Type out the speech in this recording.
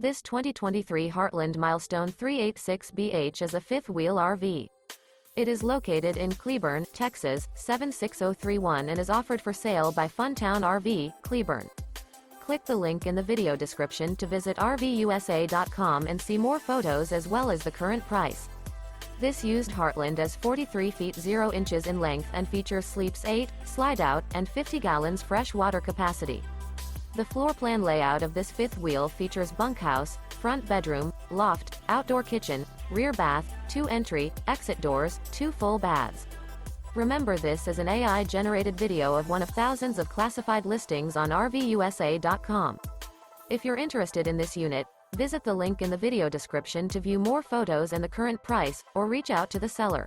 This 2023 Heartland Milestone 386BH is a fifth-wheel RV. It is located in Cleburne, Texas, 76031 and is offered for sale by Funtown RV, Cleburne. Click the link in the video description to visit RVUSA.com and see more photos as well as the current price. This used Heartland is 43 feet 0 inches in length and features sleeps 8, Slideout, and 50 gallons fresh water capacity. The floor plan layout of this fifth wheel features bunkhouse, front bedroom, loft, outdoor kitchen, rear bath, 2 entry, exit doors, 2 full baths. Remember, this is an AI-generated video of one of thousands of classified listings on RVUSA.com. If you're interested in this unit, visit the link in the video description to view more photos and the current price, or reach out to the seller.